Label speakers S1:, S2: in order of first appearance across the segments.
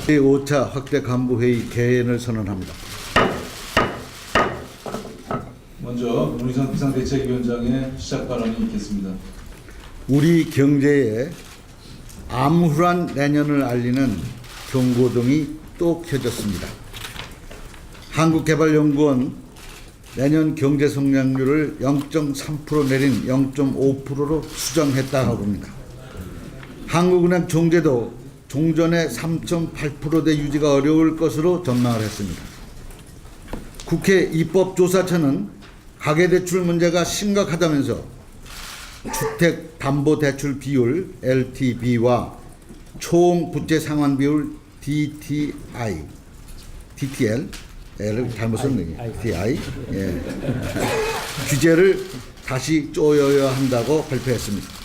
S1: 제5차 확대 간부회의 개연을 선언합니다.
S2: 먼저 문희상 비상대책위원장의 시작 발언이 있겠습니다.
S1: 우리 경제에 암울한 내년을 알리는 경고등이 또 켜졌습니다. 한국개발연구원 내년 경제 성장률을 0.3% 내린 0.5%로 수정했다고 합니다. 한국은행 총재도 종전의 3.8%대 유지가 어려울 것으로 전망을 했습니다. 국회 입법조사처는 가계대출 문제가 심각하다면서 주택담보대출 비율 LTV와 총부채 상환 비율 DTI를 잘못 썼네요. DTI 규제를 다시 쪼여야 한다고 발표했습니다.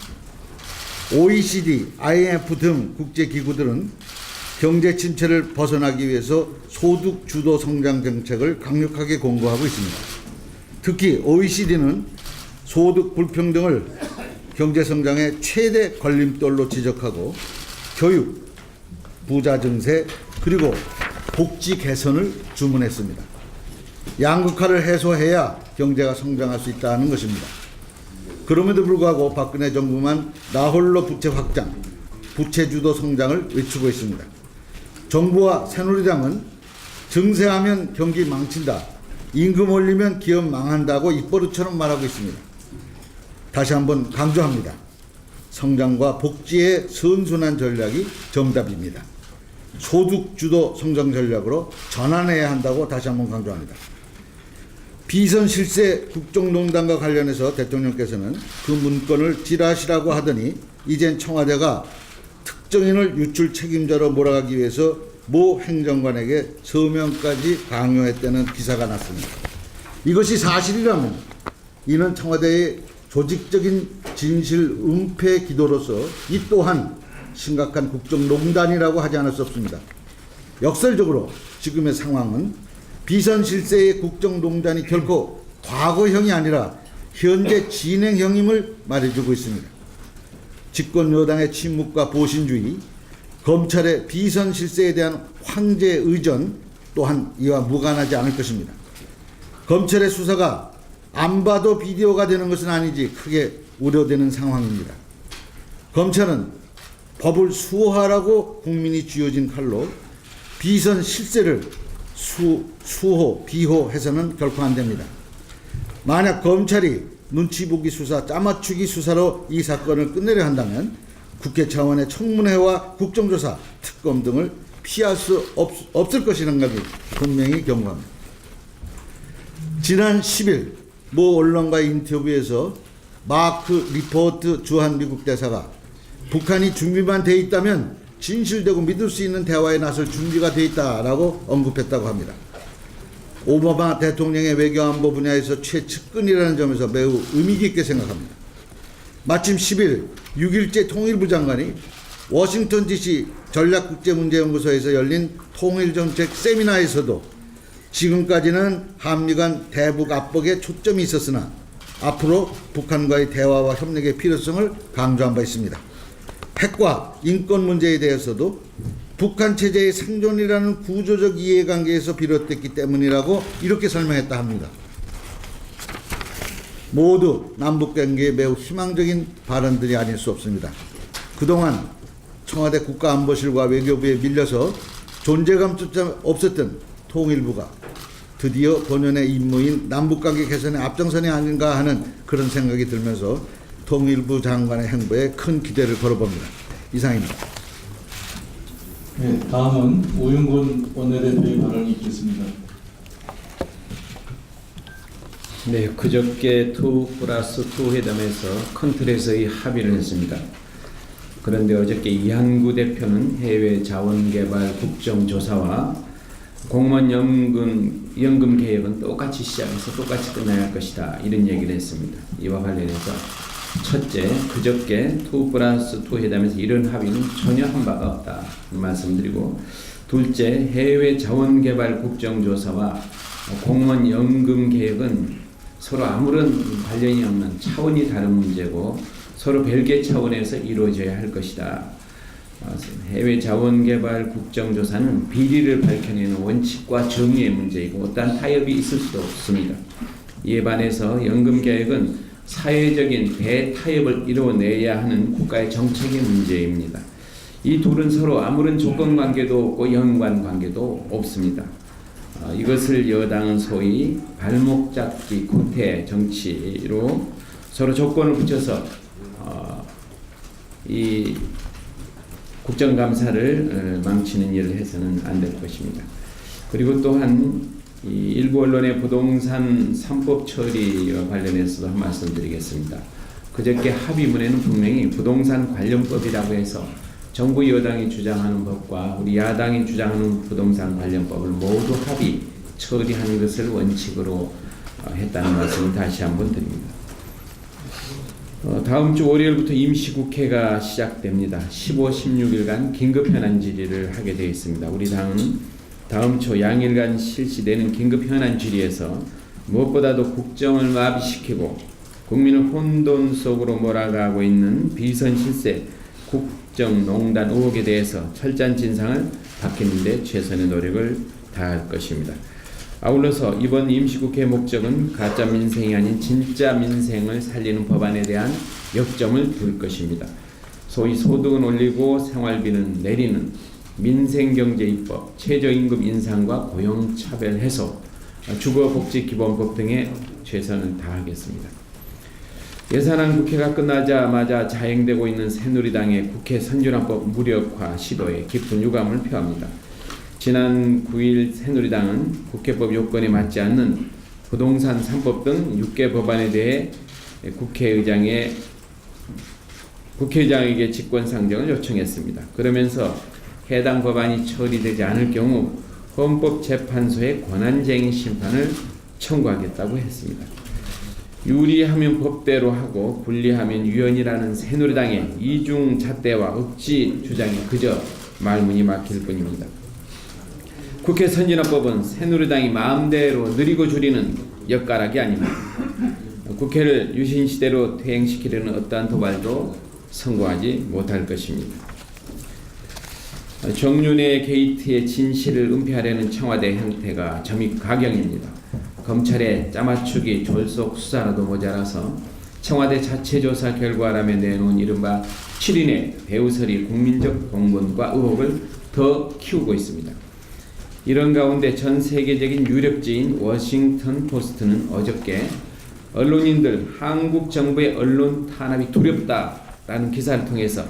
S1: OECD, IMF 등 국제기구들은 경제 침체를 벗어나기 위해서 소득 주도 성장 정책을 강력하게 권고하고 있습니다. 특히 OECD는 소득 불평등을 경제 성장의 최대 걸림돌로 지적하고 교육, 부자 증세, 그리고 복지 개선을 주문했습니다. 양극화를 해소해야 경제가 성장할 수 있다는 것입니다. 그럼에도 불구하고 박근혜 정부만 나홀로 부채 확장, 부채 주도 성장을 외치고 있습니다. 정부와 새누리당은 증세하면 경기 망친다, 임금 올리면 기업 망한다고 입버릇처럼 말하고 있습니다. 다시 한번 강조합니다. 성장과 복지의 선순환 전략이 정답입니다. 소득 주도 성장 전략으로 전환해야 한다고 다시 한번 강조합니다. 비선 실세 국정농단과 관련해서 대통령께서는 그 문건을 찌라시라고 하더니 이젠 청와대가 특정인을 유출 책임자로 몰아가기 위해서 모 행정관에게 서명까지 강요했다는 기사가 났습니다. 이것이 사실이라면 이는 청와대의 조직적인 진실 은폐 기도로서 이 또한 심각한 국정농단이라고 하지 않을 수 없습니다. 역설적으로 지금의 상황은 비선 실세의 국정농단이 결코 과거형이 아니라 현재 진행형임을 말해주고 있습니다. 집권 여당의 침묵과 보신주의, 검찰의 비선 실세에 대한 황제 의전 또한 이와 무관하지 않을 것입니다. 검찰의 수사가 안 봐도 비디오가 되는 것은 아니지 크게 우려되는 상황입니다. 검찰은 법을 수호하라고 국민이 쥐어진 칼로 비선 실세를 수호, 비호해서는 결코 안 됩니다. 만약 검찰이 눈치보기 수사, 짜맞추기 수사로 이 사건을 끝내려 한다면 국회 차원의 청문회와 국정조사, 특검 등을 피할 수 없을 것이라는 것을 분명히 경고합니다. 지난 10일 모 언론과의 인터뷰에서 마크 리포트 주한 미국 대사가 북한이 준비만 돼 있다면 진실되고 믿을 수 있는 대화에 나설 준비가 돼 있다라고 언급했다고 합니다. 오바마 대통령의 외교안보 분야에서 최측근이라는 점에서 매우 의미 깊게 생각합니다. 마침 10일 6일째 통일부 장관이 워싱턴 DC 전략국제문제연구소에서 열린 통일정책 세미나에서도 지금까지는 한미 간 대북 압박에 초점이 있었으나 앞으로 북한과의 대화와 협력의 필요성을 강조한 바 있습니다. 핵과 인권 문제에 대해서도 북한 체제의 생존이라는 구조적 이해관계에서 비롯됐기 때문이라고 이렇게 설명했다 합니다. 모두 남북관계에 매우 희망적인 발언들이 아닐 수 없습니다. 그동안 청와대 국가안보실과 외교부에 밀려서 존재감조차 없었던 통일부가 드디어 본연의 임무인 남북관계 개선의 앞장선이 아닌가 하는 그런 생각이 들면서 통일부 장관의 행보에 큰 기대를 걸어봅니다. 이상입니다.
S2: 네, 다음은 오윤곤 원내대표의 발언이 있겠습니다.
S3: 네, 그저께 2+2 회담에서 큰 틀에서의 합의를 했습니다. 그런데 어저께 이한구 대표는 해외 자원개발 국정조사와 공무원 연금 개혁은 똑같이 시작해서 똑같이 끝나야 할 것이다, 이런 얘기를 했습니다. 이와 관련해서 첫째, 그저께 2+2 회담에서 이런 합의는 전혀 한 바가 없다 말씀드리고, 둘째, 해외 자원개발 국정조사와 공무원 연금 개혁은 서로 아무런 관련이 없는 차원이 다른 문제고 서로 별개 차원에서 이루어져야 할 것이다. 해외 자원개발 국정조사는 비리를 밝혀내는 원칙과 정의의 문제이고 어떠한 타협이 있을 수도 없습니다. 이에 반해서 연금개혁은 사회적인 대타협을 이루어내야 하는 국가의 정책의 문제입니다. 이 둘은 서로 아무런 조건관계도 없고 연관관계도 없습니다. 이것을 여당은 소위 발목잡기 구태 정치로 서로 조건을 붙여서 이 국정감사를 망치는 일을 해서는 안 될 것입니다. 그리고 또한 이 일부 언론의 부동산 3법 처리와 관련해서도 한 말씀 드리겠습니다. 그저께 합의문에는 분명히 부동산 관련법이라고 해서 정부 여당이 주장하는 법과 우리 야당이 주장하는 부동산 관련법을 모두 합의 처리하는 것을 원칙으로 했다는 말씀을 다시 한번 드립니다. 다음 주 월요일부터 임시국회가 시작됩니다. 15, 16일간 긴급현안 질의를 하게 되어 있습니다. 우리 당은 다음 주 양일간 실시되는 긴급현안 질의에서 무엇보다도 국정을 마비시키고 국민을 혼돈 속으로 몰아가고 있는 비선 실세 국정농단 의혹에 대해서 철저한 진상을 밝히는 데 최선의 노력을 다할 것입니다. 아울러서 이번 임시국회 목적은 가짜 민생이 아닌 진짜 민생을 살리는 법안에 대한 역점을 둘 것입니다. 소위 소득은 올리고 생활비는 내리는 민생경제입법, 최저임금 인상과 고용차별 해소, 주거복지기본법 등에 최선을 다하겠습니다. 예산안 국회가 끝나자마자 자행되고 있는 새누리당의 국회 선진화법 무력화 시도에 깊은 유감을 표합니다. 지난 9일 새누리당은 국회법 요건에 맞지 않는 부동산 3법 등 6개 법안에 대해 국회의장에게 직권상정을 요청했습니다. 그러면서 해당 법안이 처리되지 않을 경우 헌법재판소에 권한쟁의 심판을 청구하겠다고 했습니다. 유리하면 법대로 하고 불리하면 위헌이라는 새누리당의 이중잣대와 억지 주장이 그저 말문이 막힐 뿐입니다. 국회 선진화법은 새누리당이 마음대로 느리고 줄이는 엿가락이 아닙니다. 국회를 유신시대로 퇴행시키려는 어떠한 도발도 성공하지 못할 것입니다. 정윤회 게이트의 진실을 은폐하려는 청와대 형태가 점입 가경입니다. 검찰의 짜맞추기 졸속 수사라도 모자라서 청와대 자체 조사 결과라며 내놓은 이른바 7인의 배우설이 국민적 공분과 의혹을 더 키우고 있습니다. 이런 가운데 전 세계적인 유력지인 워싱턴 포스트는 어저께 언론인들 한국 정부의 언론 탄압이 두렵다라는 기사를 통해서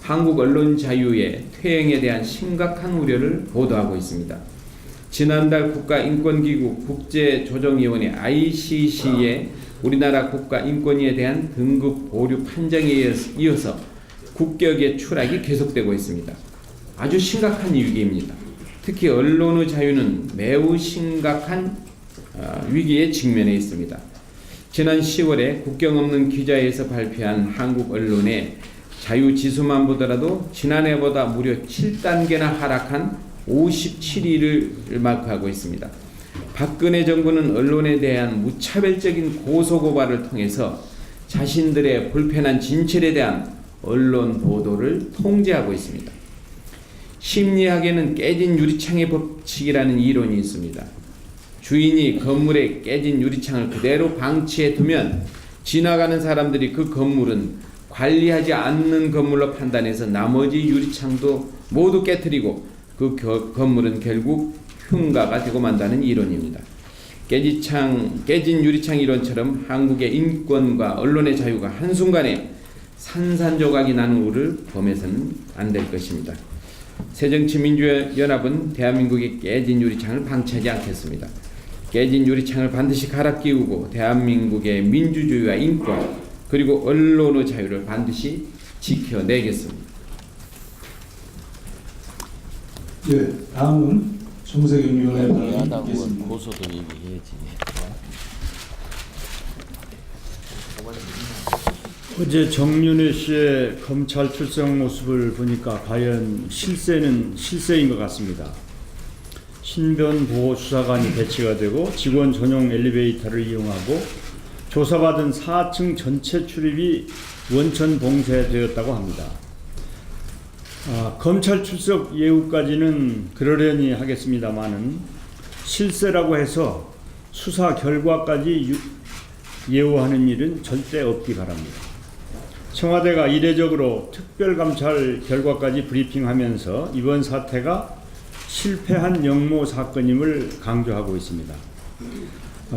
S3: 한국 언론 자유의 퇴행에 대한 심각한 우려를 보도하고 있습니다. 지난달 국가인권기구 국제조정위원회 ICC의 우리나라 국가인권위에 대한 등급 보류 판정에 이어서 국격의 추락이 계속되고 있습니다. 아주 심각한 위기입니다. 특히 언론의 자유는 매우 심각한 위기에 직면해 있습니다. 지난 10월에 국경 없는 기자에서 발표한 한국 언론의 자유지수만 보더라도 지난해보다 무려 7단계나 하락한 57위를 마크하고 있습니다. 박근혜 정부는 언론에 대한 무차별적인 고소고발을 통해서 자신들의 불편한 진실에 대한 언론 보도를 통제하고 있습니다. 심리학에는 깨진 유리창의 법칙이라는 이론이 있습니다. 주인이 건물에 깨진 유리창을 그대로 방치해 두면 지나가는 사람들이 그 건물은 관리하지 않는 건물로 판단해서 나머지 유리창도 모두 깨트리고 그 건물은 결국 흉가가 되고 만다는 이론입니다. 깨진 유리창 이론처럼 한국의 인권과 언론의 자유가 한순간에 산산조각이 나는 우를 범해서는 안 될 것입니다. 새정치민주연합은 대한민국의 깨진 유리창을 방치하지 않겠습니다. 깨진 유리창을 반드시 갈아 끼우고 대한민국의 민주주의와 인권 그리고 언론의 자유를 반드시 지켜내겠습니다.
S2: 예, 다음은 정세균 위원의
S4: 야당
S2: 발언이
S4: 의원
S2: 있겠습니다.
S4: 고소도 얘기해야지.
S5: 어제 정윤회 씨의 검찰 출석 모습을 보니까 과연 실세는 실세인 것 같습니다. 신변 보호 수사관이 배치가 되고 직원 전용 엘리베이터를 이용하고 조사받은 4층 전체 출입이 원천 봉쇄되었다고 합니다. 검찰 출석 예우까지는 그러려니 하겠습니다만은 실세라고 해서 수사 결과까지 예우하는 일은 절대 없기 바랍니다. 청와대가 이례적으로 특별감찰 결과까지 브리핑하면서 이번 사태가 실패한 영모 사건임을 강조하고 있습니다.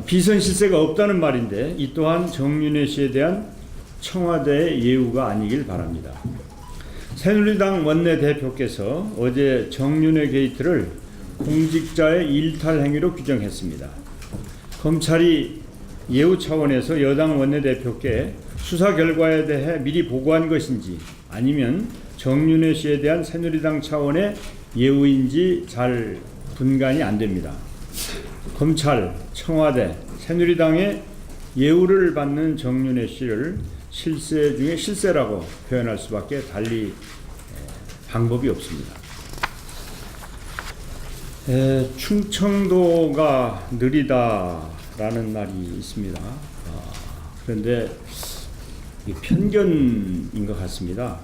S5: 비선 실세가 없다는 말인데 이 또한 정윤회 씨에 대한 청와대의 예우가 아니길 바랍니다. 새누리당 원내대표께서 어제 정윤회 게이트를 공직자의 일탈 행위로 규정했습니다. 검찰이 예우 차원에서 여당 원내대표께 수사 결과에 대해 미리 보고한 것인지 아니면 정윤회 씨에 대한 새누리당 차원의 예우인지 잘 분간이 안 됩니다. 검찰, 청와대, 새누리당의 예우를 받는 정윤회 씨를 실세 중에 실세라고 표현할 수밖에 달리 방법이 없습니다. 충청도가 느리다라는 말이 있습니다. 그런데 편견인 것 같습니다.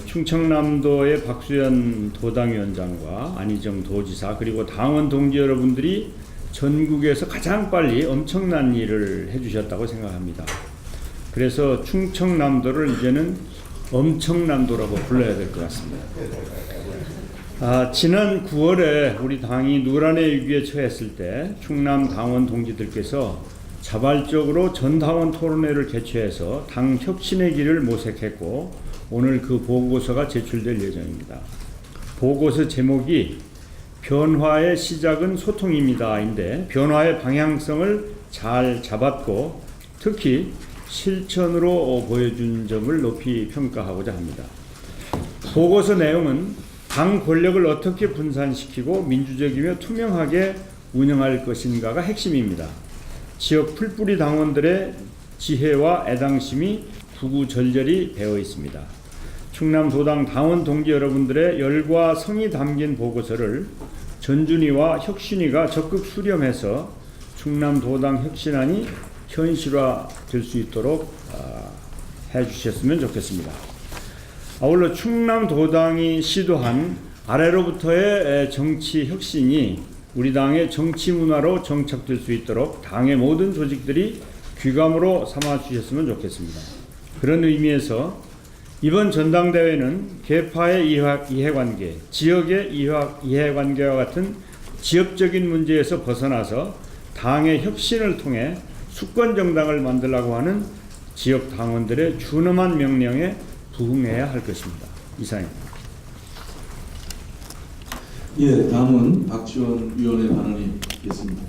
S5: 충청남도의 박수현 도당위원장과 안희정 도지사 그리고 당원 동지 여러분들이 전국에서 가장 빨리 엄청난 일을 해주셨다고 생각합니다. 그래서 충청남도를 이제는 엄청남도라고 불러야 될 것 같습니다. 지난 9월에 우리 당이 누란의 위기에 처했을 때 충남 당원 동지들께서 자발적으로 전당원 토론회를 개최해서 당 혁신의 길을 모색했고 오늘 그 보고서가 제출될 예정입니다. 보고서 제목이 변화의 시작은 소통입니다인데 변화의 방향성을 잘 잡았고 특히 실천으로 보여준 점을 높이 평가하고자 합니다. 보고서 내용은 당 권력을 어떻게 분산시키고 민주적이며 투명하게 운영할 것인가가 핵심입니다. 지역 풀뿌리 당원들의 지혜와 애당심이 구구절절히 배어 있습니다. 충남도당 당원 동지 여러분들의 열과 성이 담긴 보고서를 전준희와 혁신이가 적극 수렴해서 충남도당 혁신안이 현실화될 수 있도록 해주셨으면 좋겠습니다. 아울러 충남도당이 시도한 아래로부터의 정치 혁신이 우리 당의 정치 문화로 정착될 수 있도록 당의 모든 조직들이 귀감으로 삼아주셨으면 좋겠습니다. 그런 의미에서 이번 전당대회는 계파의 이해관계, 지역의 이해관계와 같은 지역적인 문제에서 벗어나서 당의 혁신을 통해 수권정당을 만들라고 하는 지역 당원들의 준엄한 명령에 부응해야 할 것입니다. 이상입니다.
S2: 예, 다음은 박지원 위원의 발언이 있겠습니다.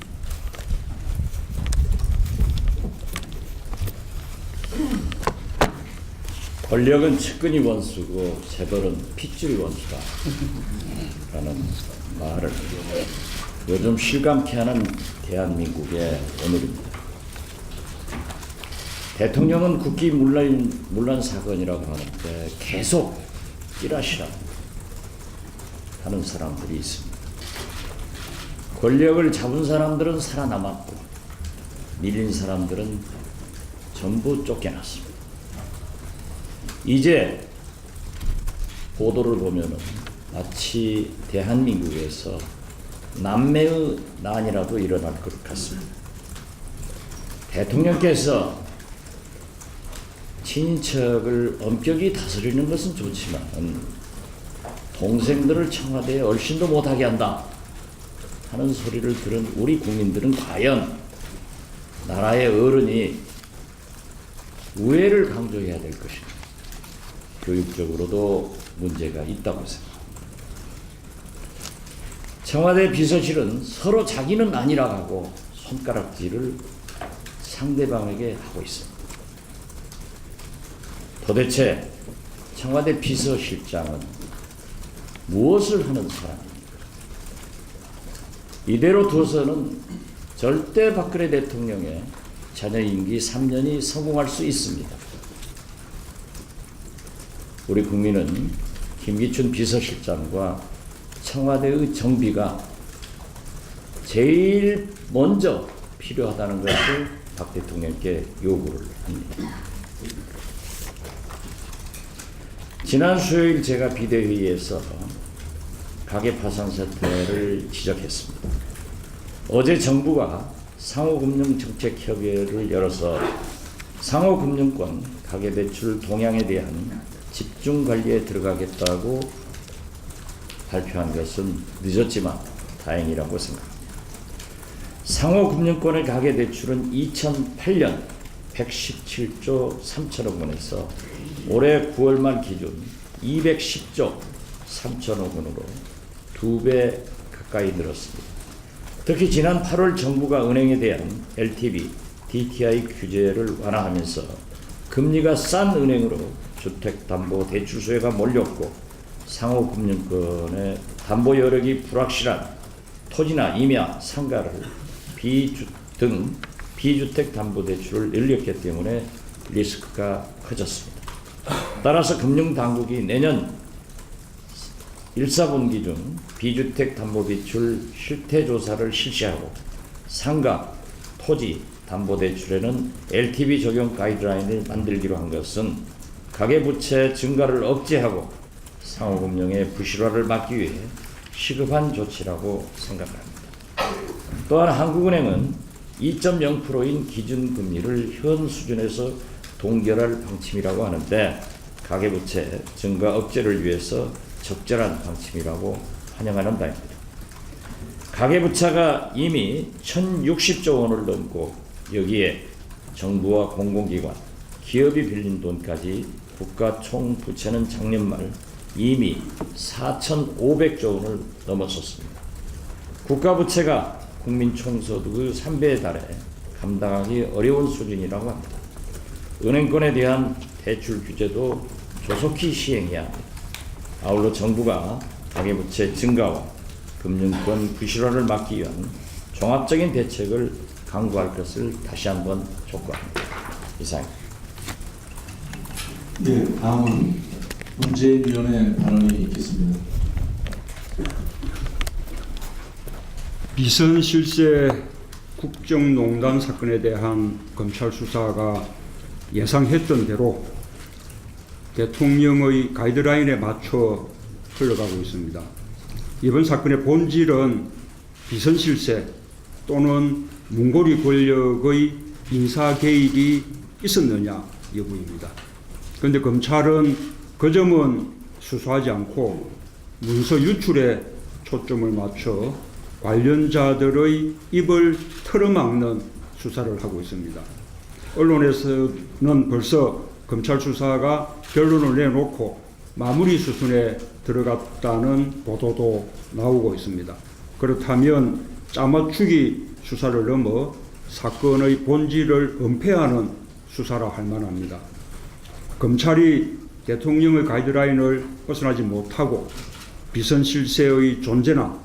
S4: 권력은 측근이 원수고 재벌은 핏줄이 원수다 라는 말을 요즘 실감케 하는 대한민국의 오늘입니다. 대통령은 국기 문란 사건이라고 하는데 계속 찌라시라 하는 사람들이 있습니다. 권력을 잡은 사람들은 살아남았고 밀린 사람들은 전부 쫓겨났습니다. 이제 보도를 보면은 마치 대한민국에서 남매의 난이라도 일어날 것 같습니다. 대통령께서 친인척을 엄격히 다스리는 것은 좋지만 동생들을 청와대에 얼씬도 못하게 한다 하는 소리를 들은 우리 국민들은 과연 나라의 어른이 우애를 강조해야 될 것인가, 교육적으로도 문제가 있다고 생각합니다. 청와대 비서실은 서로 자기는 아니라 하고 손가락질을 상대방에게 하고 있습니다. 도대체 청와대 비서실장은 무엇을 하는 사람입니까? 이대로 둬서는 절대 박근혜 대통령의 자녀 임기 3년이 성공할 수 있습니다. 우리 국민은 김기춘 비서실장과 청와대의 정비가 제일 먼저 필요하다는 것을 박 대통령께 요구를 합니다. 지난 수요일 제가 비대위에서 가계 파산 사태를 지적했습니다. 어제 정부가 상호금융정책협의회를 열어서 상호금융권 가계대출 동향에 대한 집중관리에 들어가겠다고 발표한 것은 늦었지만 다행이라고 생각합니다. 상호금융권의 가계대출은 2008년 117조 3천억 원에서 올해 9월 말 기준 210조 3천억 원으로 2배 가까이 늘었습니다. 특히 지난 8월 정부가 은행에 대한 LTV, DTI 규제를 완화하면서 금리가 싼 은행으로 주택담보대출수요가 몰렸고 상호금융권의 담보 여력이 불확실한 토지나 임야, 상가를 비주택담보대출을 늘렸기 때문에 리스크가 커졌습니다. 따라서 금융당국이 내년 1사분기 중 비주택담보대출 실태조사를 실시하고 상가, 토지, 담보대출에는 LTV 적용 가이드라인을 만들기로 한 것은 가계부채 증가를 억제하고 상호금융의 부실화를 막기 위해 시급한 조치라고 생각합니다. 또한 한국은행은 2.0%인 기준금리를 현 수준에서 동결할 방침이라고 하는데 가계부채 증가 억제를 위해서 적절한 방침이라고 환영하는 바입니다. 가계부채가 이미 1,060조 원을 넘고 여기에 정부와 공공기관, 기업이 빌린 돈까지 국가 총 부채는 작년 말 이미 4,500조 원을 넘어섰습니다. 국가 부채가 국민 총소득의 3배에 달해 감당하기 어려운 수준이라고 합니다. 은행권에 대한 대출 규제도 조속히 시행해야 합니다. 아울러 정부가 가계부채 증가와 금융권 부실화를 막기 위한 종합적인 대책을 강구할 것을 다시 한번 촉구합니다. 이상입니다.
S2: 네, 다음은 문재인위원회 발언이 있겠습니다.
S5: 비선 실세 국정농단 사건에 대한 검찰 수사가 예상했던 대로 대통령의 가이드라인에 맞춰 흘러가고 있습니다. 이번 사건의 본질은 비선 실세 또는 문고리 권력의 인사 개입이 있었느냐 여부입니다. 그런데 검찰은 그 점은 수사하지 않고 문서 유출에 초점을 맞춰 관련자들의 입을 틀어막는 수사를 하고 있습니다. 언론에서는 벌써 검찰 수사가 결론을 내놓고 마무리 수순에 들어갔다는 보도도 나오고 있습니다. 그렇다면 짜맞추기 수사를 넘어 사건의 본질을 은폐하는 수사라 할 만합니다. 검찰이 대통령의 가이드라인을 벗어나지 못하고 비선실세의 존재나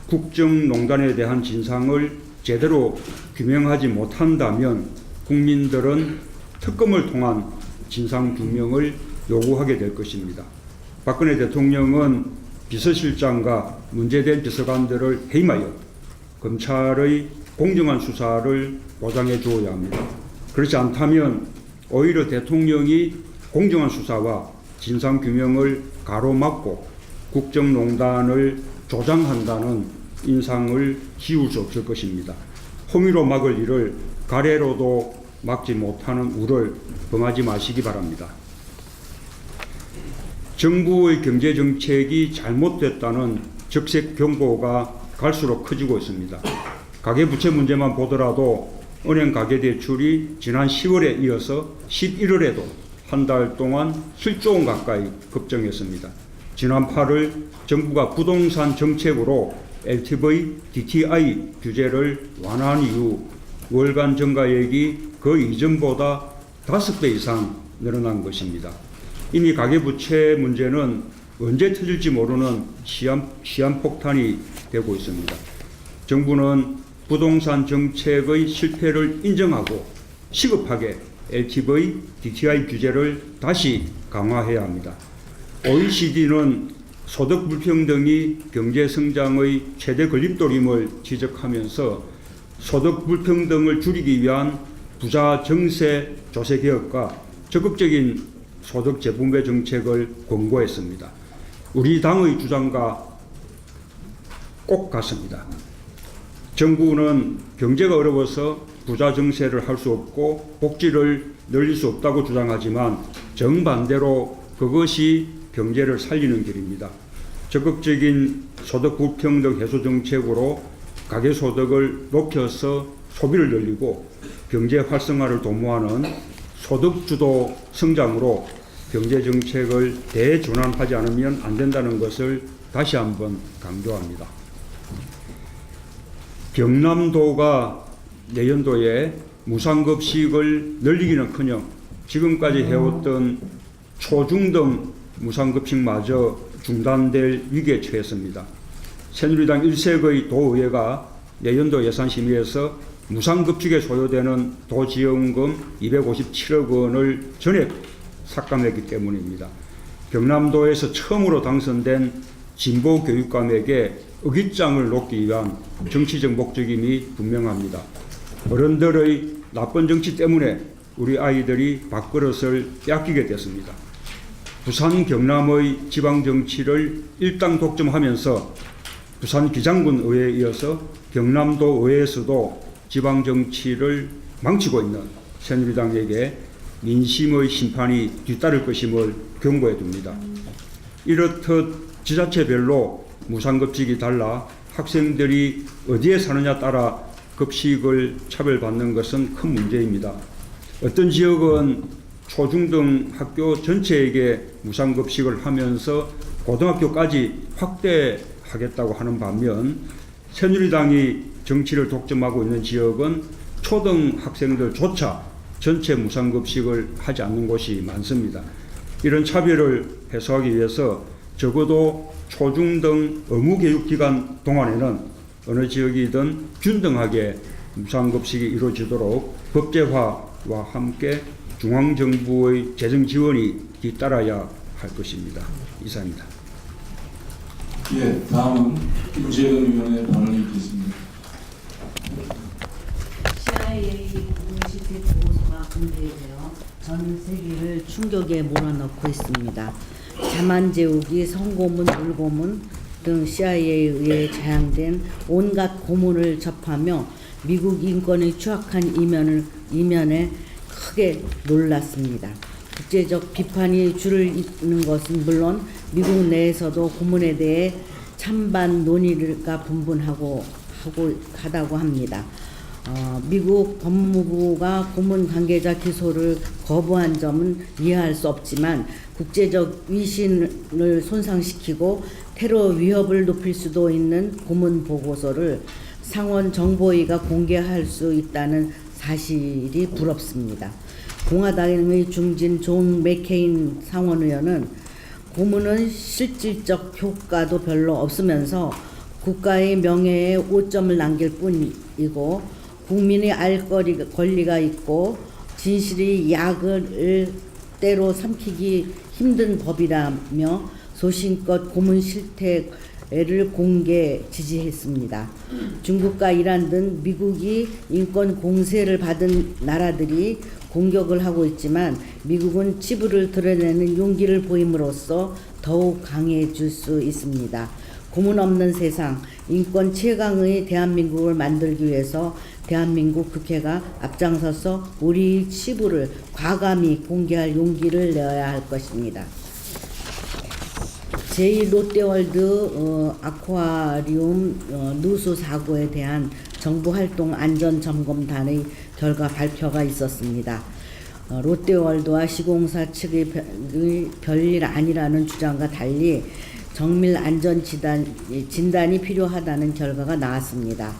S5: 국정농단에 대한 진상을 제대로 규명하지 못한다면 국민들은 특검을 통한 진상규명을 요구하게 될 것입니다. 박근혜 대통령은 비서실장과 문제된 비서관들을 해임하여 검찰의 공정한 수사를 보장해 주어야 합니다. 그렇지 않다면 오히려 대통령이 공정한 수사와 진상규명을 가로막고 국정농단을 조장한다는 인상을 지울 수 없을 것입니다. 호미로 막을 일을 가래로도 막지 못하는 우를 범하지 마시기 바랍니다. 정부의 경제정책이 잘못됐다는 적색 경고가 갈수록 커지고 있습니다. 가계부채 문제만 보더라도 은행 가계대출이 지난 10월에 이어서 11월에도 한 달 동안 7조 원 가까이 급증했습니다. 지난 8월 정부가 부동산 정책으로 LTV, DTI 규제를 완화한 이후 월간 증가액이 그 이전보다 5배 이상 늘어난 것입니다. 이미 가계부채 문제는 언제 터질지 모르는 시한폭탄이 되고 있습니다. 정부는 부동산 정책의 실패를 인정하고 시급하게 LTV, DTI 규제를 다시 강화해야 합니다. OECD는 소득 불평등이 경제 성장의 최대 걸림돌임을 지적하면서 소득 불평등을 줄이기 위한 부자 정세 조세 개혁과 적극적인 소득 재분배 정책을 권고했습니다. 우리 당의 주장과 꼭 같습니다. 정부는 경제가 어려워서 부자 증세를 할 수 없고 복지를 늘릴 수 없다고 주장하지만 정반대로 그것이 경제를 살리는 길입니다. 적극적인 소득 불평등 해소 정책으로 가계소득을 높여서 소비를 늘리고 경제 활성화를 도모하는 소득주도 성장으로 경제정책을 대전환하지 않으면 안 된다는 것을 다시 한번 강조합니다. 경남도가 내년도에 무상급식을 늘리기는커녕 지금까지 해왔던 초중등 무상급식마저 중단될 위기에 처했습니다. 새누리당 1색의 도의회가 내년도 예산심의에서 무상급식에 소요되는 도지원금 257억 원을 전액 삭감했기 때문입니다. 경남도에서 처음으로 당선된 진보교육감에게 의깃장을 놓기 위한 정치적 목적임이 분명합니다. 어른들의 나쁜 정치 때문에 우리 아이들이 밥그릇을 뺏기게 됐습니다. 부산 경남의 지방정치를 일당 독점하면서 부산 기장군 의회에 이어서 경남도 의회에서도 지방정치를 망치고 있는 새누리당에게 민심의 심판이 뒤따를 것임을 경고해 둡니다. 이렇듯 지자체별로 무상급식이 달라 학생들이 어디에 사느냐 따라 급식을 차별받는 것은 큰 문제입니다. 어떤 지역은 초중등 학교 전체에게 무상급식을 하면서 고등학교까지 확대하겠다고 하는 반면 새누리당이 정치를 독점하고 있는 지역은 초등 학생들조차 전체 무상급식을 하지 않는 곳이 많습니다. 이런 차별을 해소하기 위해서 적어도 초중등 의무교육기간 동안에는 어느 지역이든 균등하게 무상급식이 이루어지도록 법제화와 함께 중앙정부의 재정 지원이 뒤따라야 할 것입니다. 이상입니다.
S2: 예, 다음은 김재근 의원의 발언이 있겠습니다.
S6: CIA 시대 보고서가 공개되어 전 세계를 충격에 몰아넣고 있습니다. 자만제우기, 성고문, 물고문 등 CIA에 의해 자양된 온갖 고문을 접하며 미국 인권의 추악한 이면에 크게 놀랐습니다. 국제적 비판이 줄을 잇는 것은 물론 미국 내에서도 고문에 대해 찬반 논의가 분분하다고 합니다. 미국 법무부가 고문 관계자 기소를 거부한 점은 이해할 수 없지만 국제적 위신을 손상시키고 테러 위협을 높일 수도 있는 고문 보고서를 상원 정보위가 공개할 수 있다는 사실이 부럽습니다. 공화당의 중진 존 맥케인 상원의원은 고문은 실질적 효과도 별로 없으면서 국가의 명예에 오점을 남길 뿐이고 국민이 알 권리가 있고 진실이 약을 때로 삼키기 힘든 법이라며 소신껏 고문 실태를 공개 지지했습니다. 중국과 이란 등 미국이 인권 공세를 받은 나라들이 공격을 하고 있지만 미국은 치부를 드러내는 용기를 보임으로써 더욱 강해질 수 있습니다. 고문 없는 세상, 인권 최강의 대한민국을 만들기 위해서 대한민국 국회가 앞장서서 우리 치부를 과감히 공개할 용기를 내어야 할 것입니다. 제2롯데월드 아쿠아리움 누수 사고에 대한 정부활동 안전점검단의 결과 발표가 있었습니다. 롯데월드와 시공사 측의 별일 아니라는 주장과 달리 정밀 안전 진단이 필요하다는 결과가 나왔습니다.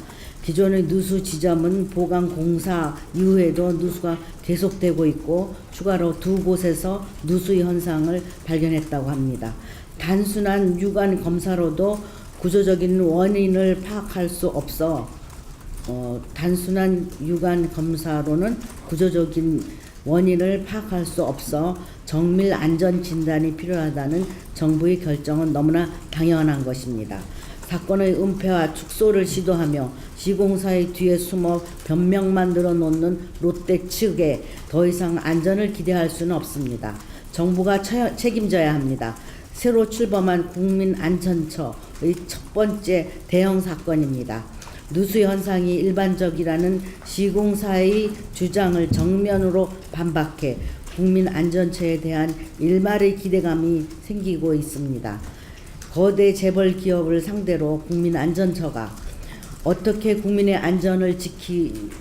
S6: 기존의 누수 지점은 보강 공사 이후에도 누수가 계속되고 있고 추가로 2곳에서 누수 현상을 발견했다고 합니다. 단순한 육안 검사로도 구조적인 원인을 파악할 수 없어 단순한 육안 검사로는 구조적인 원인을 파악할 수 없어 정밀 안전 진단이 필요하다는 정부의 결정은 너무나 당연한 것입니다. 사건의 은폐와 축소를 시도하며 시공사의 뒤에 숨어 변명만 늘어놓는 롯데 측에 더 이상 안전을 기대할 수는 없습니다. 정부가 책임져야 합니다. 새로 출범한 국민안전처의 첫 번째 대형 사건입니다. 누수 현상이 일반적이라는 시공사의 주장을 정면으로 반박해 국민안전처에 대한 일말의 기대감이 생기고 있습니다. 거대 재벌 기업을 상대로 국민안전처가 어떻게 국민의 안전을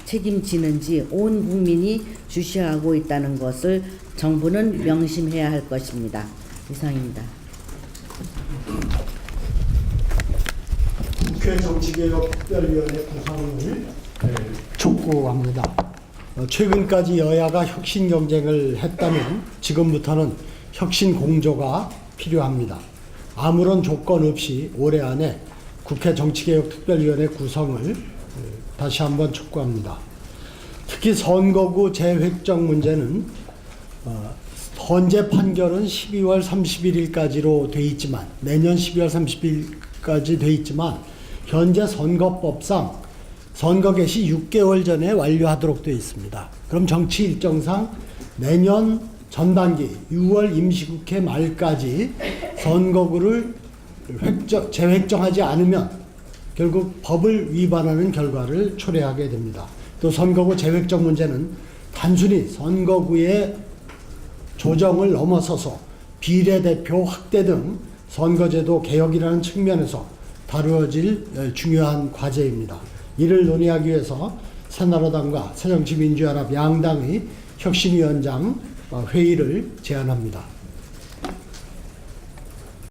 S6: 책임지는지 온 국민이 주시하고 있다는 것을 정부는 명심해야 할 것입니다. 이상입니다.
S7: 국회 정치개혁특별위원회 구성을 촉구합니다. 최근까지 여야가 혁신 경쟁을 했다면 지금부터는 혁신 공조가 필요합니다. 아무런 조건 없이 올해 안에 국회 정치개혁특별위원회 구성을 다시 한번 촉구합니다. 특히 선거구 재획정 문제는 헌재 판결은 12월 31일까지로 돼 있지만 내년 12월 30일까지 돼 있지만 현재 선거법상 선거 개시 6개월 전에 완료하도록 되어 있습니다. 그럼 정치 일정상 내년 전반기 6월 임시국회 말까지 선거구를 재획정하지 않으면 결국 법을 위반하는 결과를 초래하게 됩니다. 또 선거구 재획정 문제는 단순히 선거구의 조정을 넘어서서 비례대표 확대 등 선거제도 개혁이라는 측면에서 다루어질 중요한 과제입니다. 이를 논의하기 위해서 새나라당과 새정치민주연합 양당의 혁신위원장 회의를 제안합니다.